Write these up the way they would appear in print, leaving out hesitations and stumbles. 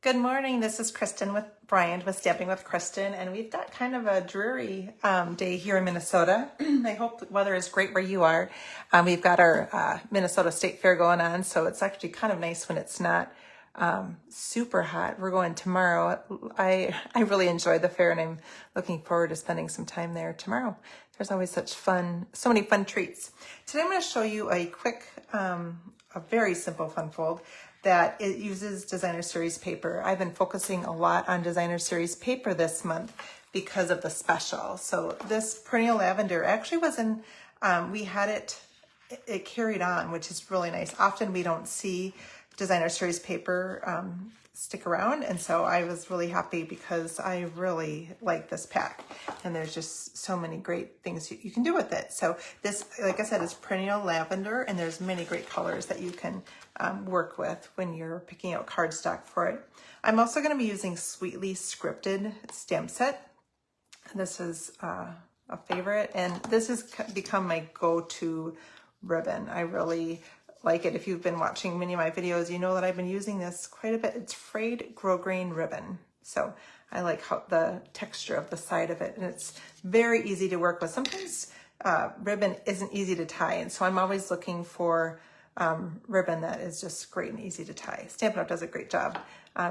Good morning. This is Kristen with Bryant with Stamping with Kristen, and we've got kind of a dreary day here in Minnesota. I hope the weather is great where you are. We've got our Minnesota State Fair going on, so it's actually kind of nice when it's not super hot. We're going tomorrow. I really enjoyed the fair, and I'm looking forward to spending some time there tomorrow. There's always so many fun treats. Today I'm going to show you a quick, a very simple fun fold that it uses Designer Series paper. I've been focusing a lot on Designer Series paper this month because of the special. So this Perennial Lavender actually was in, we had it carried on, which is really nice. Often we don't see Designer Series paper stick around, and so I was really happy because I really like this pack, and there's just so many great things you can do with it. So this, like I said, is Perennial Lavender, and there's many great colors that you can work with when you're picking out cardstock for it. I'm also going to be using Sweetly Scripted stamp set. This is a favorite, and this has become my go-to ribbon. I really like it. If you've been watching many of my videos, you know that I've been using this quite a bit. It's frayed grosgrain ribbon. So I like how the texture of the side of it, and it's very easy to work with. Sometimes ribbon isn't easy to tie, and so I'm always looking for ribbon that is just great and easy to tie. Stampin' Up! Does a great job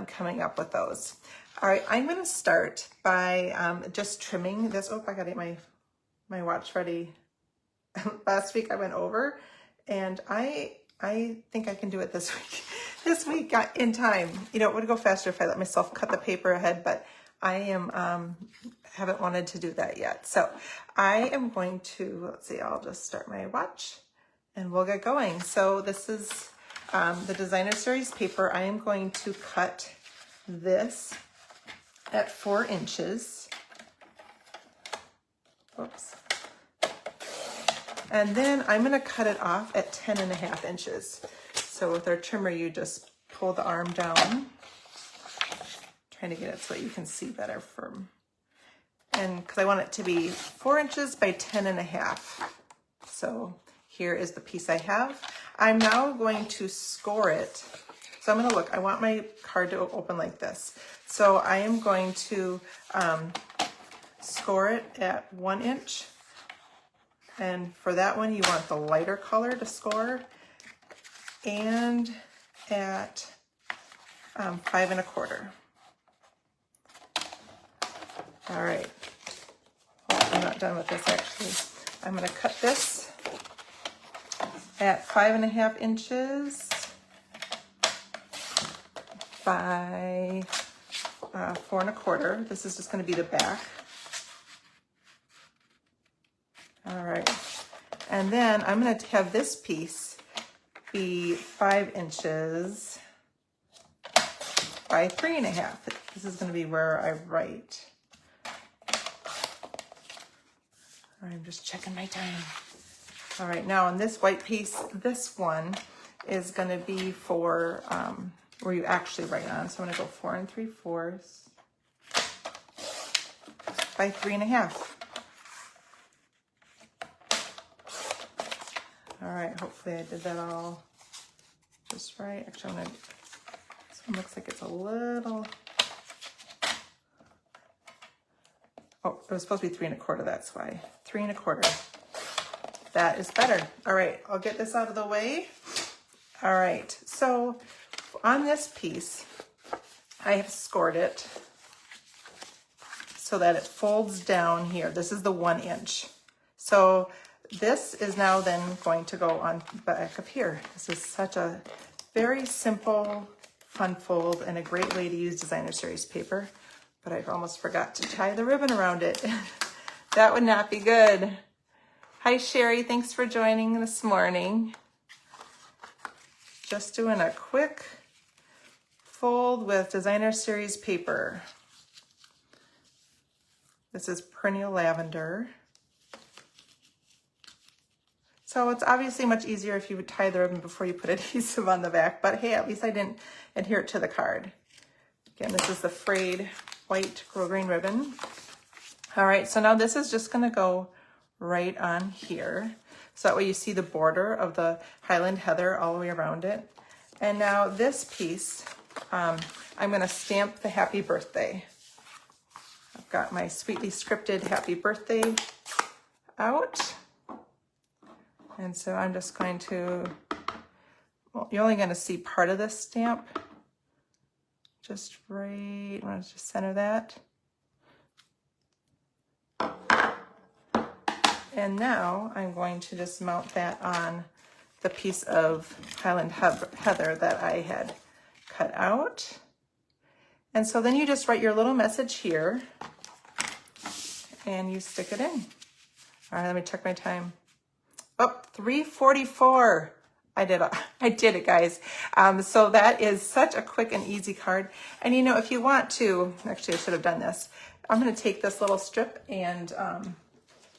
coming up with those. All right, I'm going to start by just trimming this. Oh, I got to get my watch ready. Last week I went over, and I think I can do it this week. This week in time. You know, it would go faster if I let myself cut the paper ahead, but I haven't wanted to do that yet. So I am going to, let's see, I'll just start my watch and we'll get going. So this is the Designer Series paper. I am going to cut this at 4 inches. Oops. And then I'm going to cut it off at 10.5 inches. So with our trimmer, you just pull the arm down, trying to get it so that you can see better and because I want it to be 4 inches by 10.5. So here is the piece I have. I'm now going to score it. So I'm going to look, I want my card to open like this. So I am going to score it at 1 inch. And for that one, you want the lighter color to score, and at 5 1/4. All right. Oh, I'm not done with this actually. I'm going to cut this at 5.5 inches by 4 1/4. This is just going to be the back. All right, and then I'm going to have this piece be 5 inches by 3.5. This is going to be where I write. I'm just checking my time. All right, now on this white piece, this one is going to be for where you actually write on. So I'm going to go 4 3/4 by 3.5. All right, hopefully I did that all just right. Actually, this one looks like it's a little, oh, it was supposed to be 3 1/4, that's why. 3 1/4. That is better. All right, I'll get this out of the way. All right, so on this piece, I have scored it so that it folds down here. This is the 1 inch. So this is now then going to go on back up here. This is such a very simple, fun fold and a great way to use Designer Series paper, but I almost forgot to tie the ribbon around it. That would not be good. Hi, Sherry. Thanks for joining this morning. Just doing a quick fold with Designer Series paper. This is Perennial Lavender. So it's obviously much easier if you would tie the ribbon before you put adhesive on the back, but hey, at least I didn't adhere it to the card. Again, this is the frayed white grosgrain ribbon. All right, so now this is just gonna go right on here. So that way you see the border of the Highland Heather all the way around it. And now this piece I'm going to stamp the happy birthday. I've got my sweetly scripted happy birthday out. And so I'm just going to, well, you're only going to see part of this stamp. Just right, I want to just center that. And now I'm going to just mount that on the piece of Highland Heather that I had cut out. And so then you just write your little message here and you stick it in. All right, let me check my time. Oh, 3:44. I did it, guys. So that is such a quick and easy card. And you know, if you want to, actually I should have done this. I'm gonna take this little strip and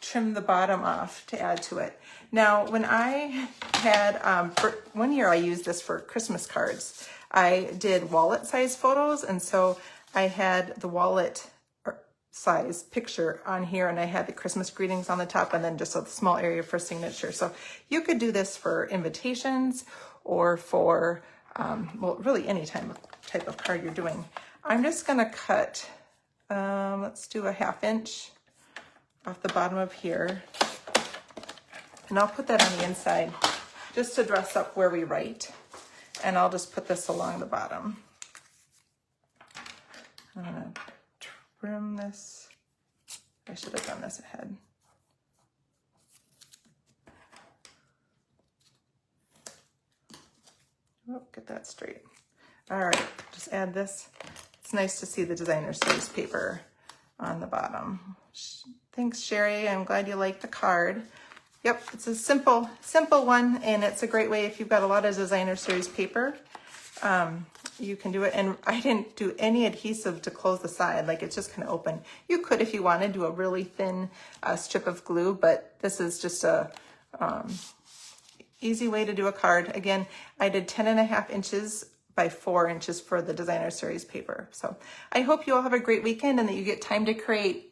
trim the bottom off to add to it. Now, when I had, for 1 year I used this for Christmas cards. I did wallet size photos, and so I had the wallet size picture on here, and I had the Christmas greetings on the top, and then just a small area for signature. So you could do this for invitations or for, well, really any type of card you're doing. I'm just gonna cut, let's do a 1/2 inch off the bottom of here, and I'll put that on the inside just to dress up where we write, and I'll just put this along the bottom. I'm gonna trim this. I should have done this ahead. Oh, get that straight. All right, just add this. It's nice to see the designer series paper on the bottom. Thanks, Sherry. I'm glad you liked the card. Yep, it's a simple one, and it's a great way if you've got a lot of designer series paper. You can do it, and I didn't do any adhesive to close the side, like it's just kind of open. You could, if you wanted, do a really thin strip of glue, but this is just a easy way to do a card. Again, I did 10.5 inches by 4 inches for the designer series paper. So I hope you all have a great weekend and that you get time to create